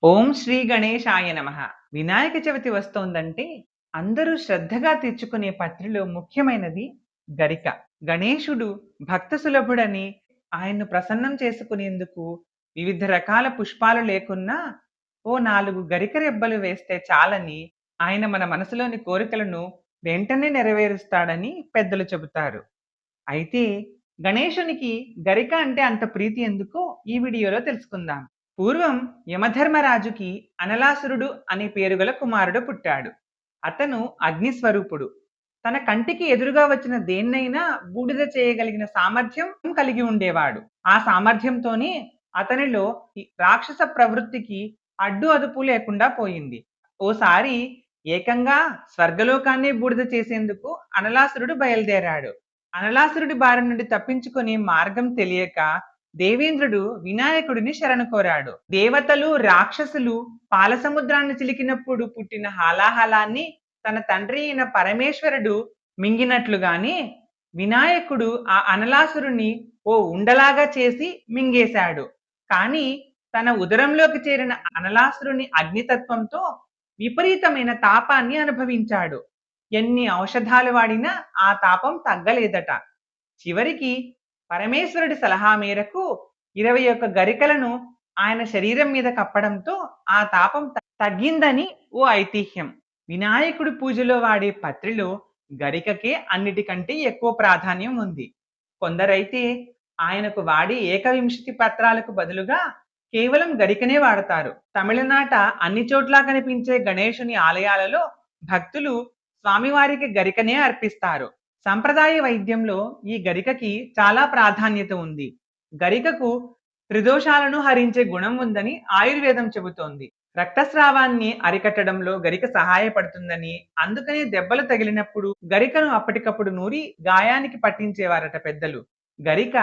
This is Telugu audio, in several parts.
ఓం శ్రీ గణేశాయ నమః. వినాయక చవితి వస్తోందంటే అందరూ శ్రద్ధగా తెచ్చుకునే పత్రిలో ముఖ్యమైనది గరిక. గణేశుడు భక్త సులభుడని ఆయన్ను ప్రసన్నం చేసుకునేందుకు వివిధ రకాల పుష్పాలు లేకున్నా ఓ 4 గరిక రెబ్బలు వేస్తే చాలని ఆయన మన మనసులోని కోరికలను వెంటనే నెరవేరుస్తాడని పెద్దలు చెబుతారు. అయితే గణేశునికి గరిక అంటే అంత ప్రీతి ఎందుకో ఈ వీడియోలో తెలుసుకుందాం. పూర్వం యమధర్మరాజుకి అనలాసురుడు అనే పేరుగల కుమారుడు పుట్టాడు. అతను అగ్నిస్వరూపుడు. తన కంటికి ఎదురుగా వచ్చిన దేన్నైనా బూడిద చేయగలిగిన సామర్థ్యం కలిగి ఉండేవాడు. ఆ సామర్థ్యంతోనే అతనిలో ఈ రాక్షస ప్రవృత్తికి అడ్డు అదుపు లేకుండా పోయింది. ఓసారి ఏకంగా స్వర్గలోకాన్నే బూడిద చేసేందుకు అనలాసురుడు బయలుదేరాడు. అనలాసురుడి బారి నుండి తప్పించుకునే మార్గం తెలియక దేవేంద్రుడు వినాయకుడిని శరణు కోరాడు. దేవతలు రాక్షసులు పాలసముద్రాన్ని చిలికినప్పుడు పుట్టిన హాలాహలాన్ని తన తండ్రి అయిన పరమేశ్వరుడు మింగినట్లుగానే వినాయకుడు ఆ అనలాసురుని ఓ ఉండలాగా చేసి మింగేశాడు. కానీ తన ఉదరంలోకి చేరిన అనలాసురుని అగ్నితత్వంతో విపరీతమైన తాపాన్ని అనుభవించాడు. ఎన్ని ఔషధాలు వాడినా ఆ తాపం తగ్గలేదట. చివరికి పరమేశ్వరుడి సలహా మేరకు 21 గరికలను ఆయన శరీరం మీద కప్పడంతో ఆ తాపం తగ్గిందని ఓ ఐతిహ్యం. వినాయకుడి పూజలో వాడే పత్రిలో గరికకే అన్నిటికంటే ఎక్కువ ప్రాధాన్యం ఉంది. కొందరైతే ఆయనకు వాడే ఏకవింశతి పత్రాలకు బదులుగా కేవలం గరికనే వాడతారు. తమిళనాట అన్ని చోట్ల కనిపించే గణేశుని ఆలయాలలో భక్తులు స్వామివారికి గరికనే అర్పిస్తారు. సంప్రదాయ వైద్యంలో ఈ గరికకి చాలా ప్రాధాన్యత ఉంది. గరికకు త్రిదోషాలను హరించే గుణం ఉందని ఆయుర్వేదం చెబుతోంది. రక్తస్రావాన్ని అరికట్టడంలో గరిక సహాయపడుతుందని, అందుకనే దెబ్బలు తగిలినప్పుడు గరికను అప్పటికప్పుడు నూరి గాయానికి పట్టించేవారట పెద్దలు. గరిక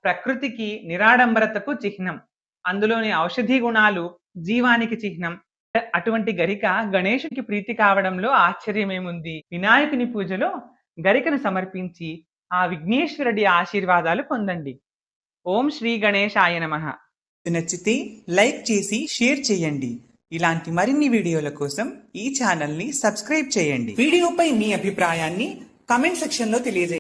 ప్రకృతికి నిరాడంబరతకు చిహ్నం. అందులోని ఔషధీ గుణాలు జీవానికి చిహ్నం. అటువంటి గరిక గణేశునికి ప్రీతి కావడంలో ఆశ్చర్యమేముంది. వినాయకుని పూజలో గరికను సమర్పించి ఆ విఘ్నేశ్వరుడి ఆశీర్వాదాలు పొందండి. ఓం శ్రీ గణేశాయ నమః. నచ్చితే లైక్ చేసి షేర్ చేయండి. ఇలాంటి మరిన్ని వీడియోల కోసం ఈ ఛానల్ని సబ్స్క్రైబ్ చేయండి. వీడియోపై మీ అభిప్రాయాన్ని కామెంట్ సెక్షన్లో తెలియజేయండి.